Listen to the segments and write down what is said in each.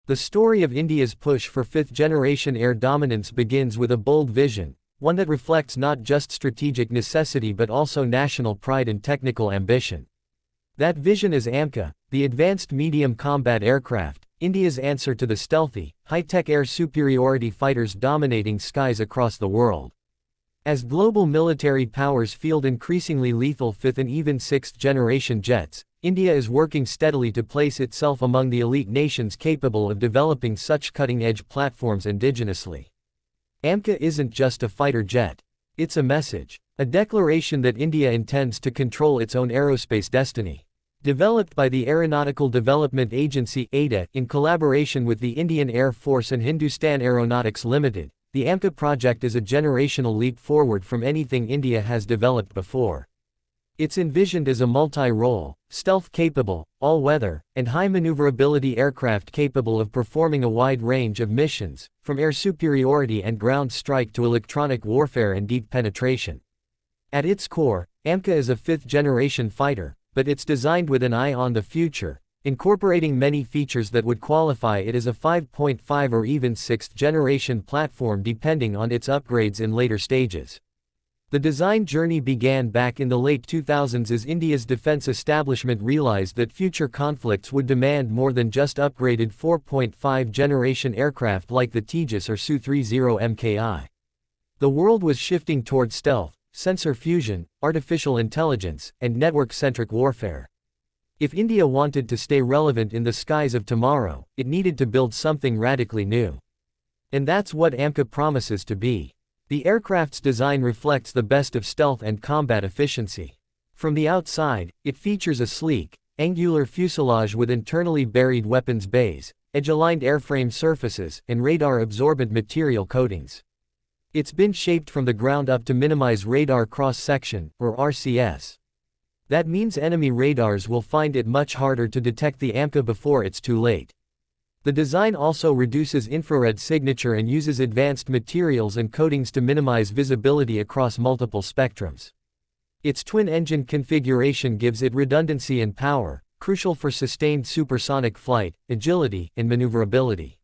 The story of India's push for fifth-generation air dominance begins with a bold vision, one that reflects not just strategic necessity but also national pride and technical ambition. That vision is AMCA, the Advanced Medium Combat Aircraft, India's answer to the stealthy, high-tech air superiority fighters dominating skies across the world. As global military powers field increasingly lethal fifth and even sixth-generation jets, India is working steadily to place itself among the elite nations capable of developing such cutting-edge platforms indigenously. AMCA isn't just a fighter jet. It's a message, a declaration that India intends to control its own aerospace destiny. Developed by the Aeronautical Development Agency (ADA) in collaboration with the Indian Air Force and Hindustan Aeronautics Limited, the AMCA project is a generational leap forward from anything India has developed before. It's envisioned as a multi-role, stealth-capable, all-weather, and high maneuverability aircraft capable of performing a wide range of missions, from air superiority and ground strike to electronic warfare and deep penetration. At its core, AMCA is a fifth-generation fighter, but it's designed with an eye on the future, incorporating many features that would qualify it as a 5.5 or even 6th-generation platform depending on its upgrades in later stages. The design journey began back in the late 2000s as India's defense establishment realized that future conflicts would demand more than just upgraded 4.5-generation aircraft like the Tejas or Su-30 MKI. The world was shifting toward stealth, sensor fusion, artificial intelligence, and network-centric warfare. If India wanted to stay relevant in the skies of tomorrow, it needed to build something radically new. And that's what AMCA promises to be. The aircraft's design reflects the best of stealth and combat efficiency. From the outside, it features a sleek, angular fuselage with internally buried weapons bays, edge-aligned airframe surfaces, and radar-absorbent material coatings. It's been shaped from the ground up to minimize radar cross-section, or RCS. That means enemy radars will find it much harder to detect the AMCA before it's too late. The design also reduces infrared signature and uses advanced materials and coatings to minimize visibility across multiple spectrums. Its twin-engine configuration gives it redundancy and power, crucial for sustained supersonic flight, agility, and maneuverability.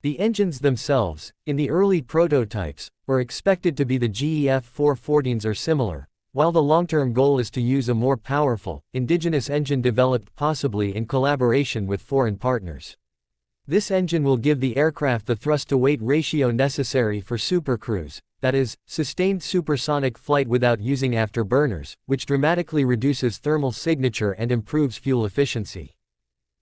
The engines themselves, in the early prototypes, were expected to be the GE F414s or similar, while the long-term goal is to use a more powerful, indigenous engine developed possibly in collaboration with foreign partners. This engine will give the aircraft the thrust-to-weight ratio necessary for Supercruise, that is, sustained supersonic flight without using afterburners, which dramatically reduces thermal signature and improves fuel efficiency.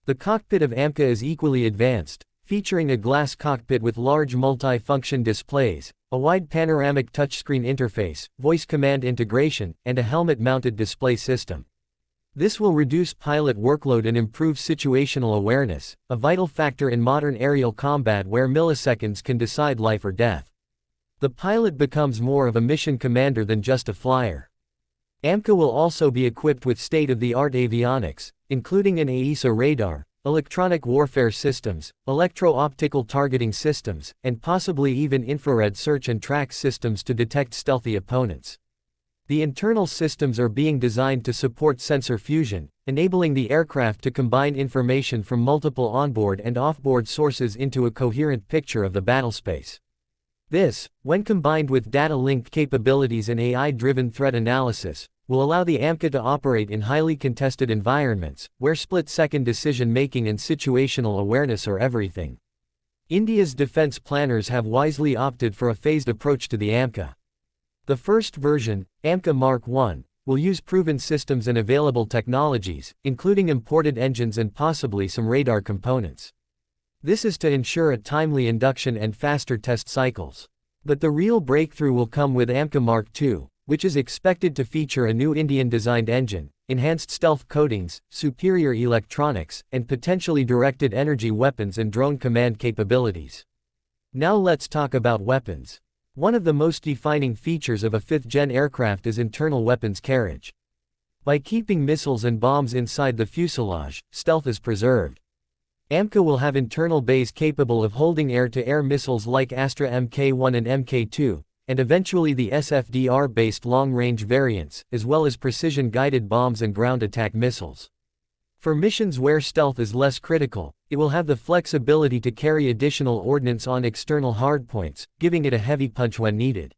The cockpit of AMCA is equally advanced, featuring a glass cockpit with large multi-function displays, a wide panoramic touchscreen interface, voice command integration, and a helmet-mounted display system. This will reduce pilot workload and improve situational awareness, a vital factor in modern aerial combat where milliseconds can decide life or death. The pilot becomes more of a mission commander than just a flyer. AMCA will also be equipped with state-of-the-art avionics, including an AESA radar, electronic warfare systems, electro-optical targeting systems, and possibly even infrared search and track systems to detect stealthy opponents. The internal systems are being designed to support sensor fusion, enabling the aircraft to combine information from multiple onboard and offboard sources into a coherent picture of the battlespace. This, when combined with data link capabilities and AI-driven threat analysis, will allow the AMCA to operate in highly contested environments, where split-second decision-making and situational awareness are everything. India's defense planners have wisely opted for a phased approach to the AMCA. The first version, AMCA Mark I, will use proven systems and available technologies, including imported engines and possibly some radar components. This is to ensure a timely induction and faster test cycles. But the real breakthrough will come with AMCA Mark II, which is expected to feature a new Indian-designed engine, enhanced stealth coatings, superior electronics, and potentially directed energy weapons and drone command capabilities. Now let's talk about weapons. One of the most defining features of a fifth-gen aircraft is internal weapons carriage. By keeping missiles and bombs inside the fuselage, stealth is preserved. AMCA will have internal bays capable of holding air-to-air missiles like Astra Mk1 and Mk2, and eventually the SFDR-based long-range variants, as well as precision-guided bombs and ground attack missiles. For missions where stealth is less critical, It will have the flexibility to carry additional ordnance on external hardpoints, giving it a heavy punch when needed.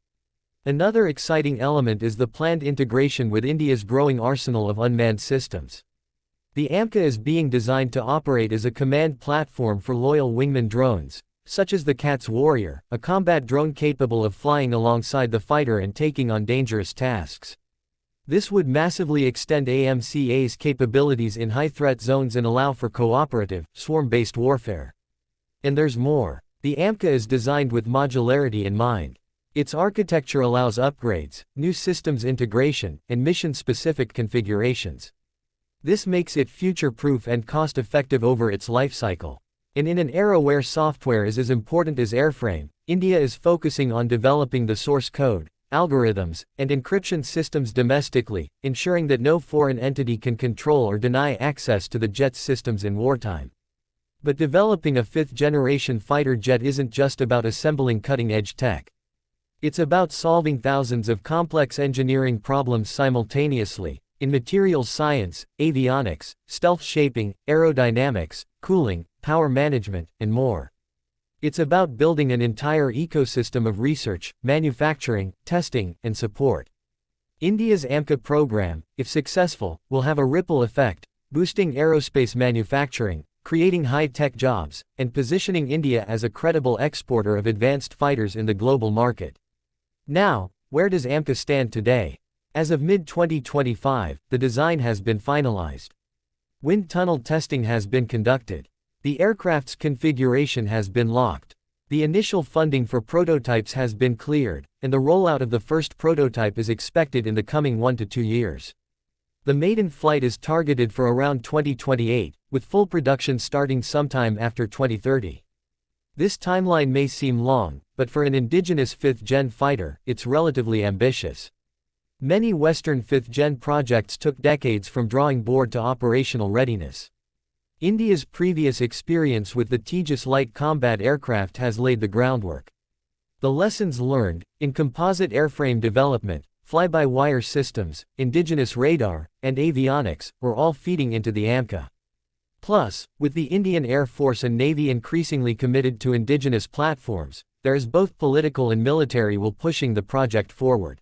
Another exciting element is the planned integration with India's growing arsenal of unmanned systems. The AMCA is being designed to operate as a command platform for loyal wingman drones, such as the CATS Warrior, a combat drone capable of flying alongside the fighter and taking on dangerous tasks. This would massively extend AMCA's capabilities in high-threat zones and allow for cooperative, swarm-based warfare. And there's more. The AMCA is designed with modularity in mind. Its architecture allows upgrades, new systems integration, and mission-specific configurations. This makes it future-proof and cost-effective over its lifecycle. And in an era where software is as important as airframe, India is focusing on developing the source code, algorithms, and encryption systems domestically, ensuring that no foreign entity can control or deny access to the jet's systems in wartime. But developing a fifth-generation fighter jet isn't just about assembling cutting-edge tech. It's about solving thousands of complex engineering problems simultaneously, in materials science, avionics, stealth shaping, aerodynamics, cooling, power management, and more. It's about building an entire ecosystem of research, manufacturing, testing, and support. India's AMCA program, if successful, will have a ripple effect, boosting aerospace manufacturing, creating high-tech jobs, and positioning India as a credible exporter of advanced fighters in the global market. Now, where does AMCA stand today? As of mid-2025, the design has been finalized. Wind tunnel testing has been conducted. The aircraft's configuration has been locked. The initial funding for prototypes has been cleared, and the rollout of the first prototype is expected in the coming 1 to 2 years. The maiden flight is targeted for around 2028, with full production starting sometime after 2030. This timeline may seem long, but for an indigenous fifth-gen fighter, it's relatively ambitious. Many Western fifth-gen projects took decades from drawing board to operational readiness. India's previous experience with the Tejas light combat aircraft has laid the groundwork. The lessons learned, in composite airframe development, fly-by-wire systems, indigenous radar, and avionics, were all feeding into the AMCA. Plus, with the Indian Air Force and Navy increasingly committed to indigenous platforms, there is both political and military will pushing the project forward.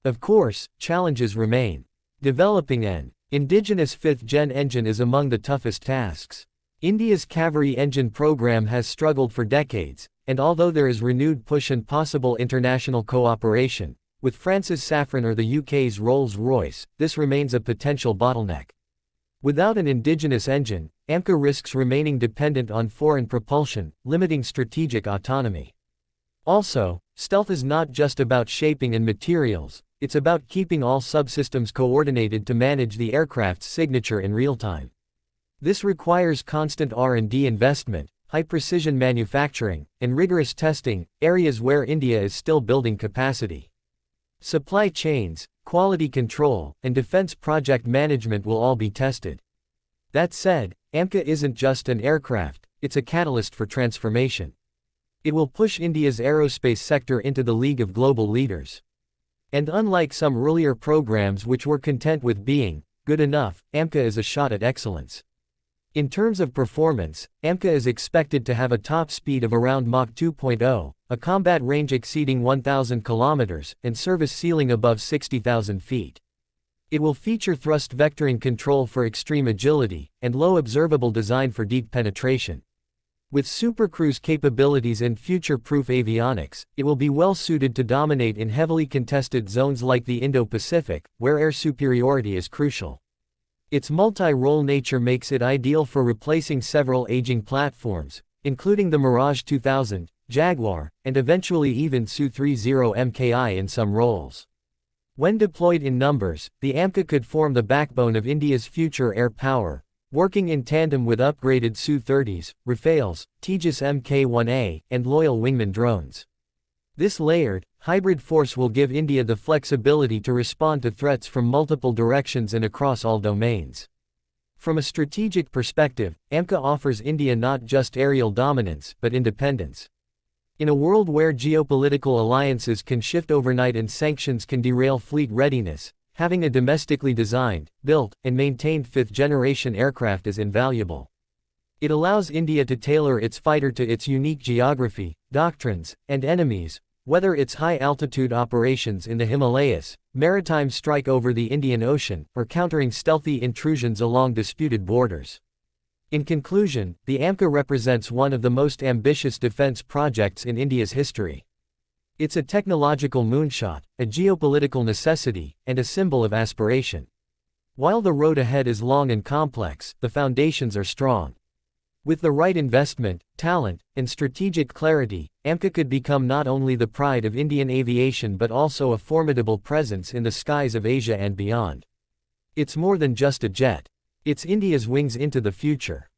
Of course, challenges remain. Developing an indigenous fifth-gen engine is among the toughest tasks. India's Kaveri engine program has struggled for decades, and although there is renewed push and possible international cooperation, with France's Safran or the UK's Rolls-Royce, this remains a potential bottleneck. Without an indigenous engine, AMCA risks remaining dependent on foreign propulsion, limiting strategic autonomy. Also, stealth is not just about shaping and materials, it's about keeping all subsystems coordinated to manage the aircraft's signature in real time. This requires constant R&D investment, high-precision manufacturing, and rigorous testing, areas where India is still building capacity. Supply chains, quality control, and defense project management will all be tested. That said, AMCA isn't just an aircraft, it's a catalyst for transformation. It will push India's aerospace sector into the league of global leaders. And unlike some earlier programs which were content with being good enough, AMCA is a shot at excellence. In terms of performance, AMCA is expected to have a top speed of around Mach 2.0, a combat range exceeding 1,000 kilometers, and service ceiling above 60,000 feet. It will feature thrust vectoring control for extreme agility, and low observable design for deep penetration. With Supercruise capabilities and future-proof avionics, it will be well suited to dominate in heavily contested zones like the Indo-Pacific, where air superiority is crucial. Its multi-role nature makes it ideal for replacing several aging platforms, including the Mirage 2000, Jaguar, and eventually even Su-30 MKI in some roles. When deployed in numbers, the AMCA could form the backbone of India's future air power, working in tandem with upgraded Su-30s, Rafales, Tejas Mk1A, and loyal wingman drones. This layered, hybrid force will give India the flexibility to respond to threats from multiple directions and across all domains. From a strategic perspective, AMCA offers India not just aerial dominance, but independence. In a world where geopolitical alliances can shift overnight and sanctions can derail fleet readiness, having a domestically designed, built, and maintained fifth-generation aircraft is invaluable. It allows India to tailor its fighter to its unique geography, doctrines, and enemies, whether it's high-altitude operations in the Himalayas, maritime strike over the Indian Ocean, or countering stealthy intrusions along disputed borders. In conclusion, the AMCA represents one of the most ambitious defense projects in India's history. It's a technological moonshot, a geopolitical necessity, and a symbol of aspiration. While the road ahead is long and complex, the foundations are strong. With the right investment, talent, and strategic clarity, AMCA could become not only the pride of Indian aviation but also a formidable presence in the skies of Asia and beyond. It's more than just a jet. It's India's wings into the future.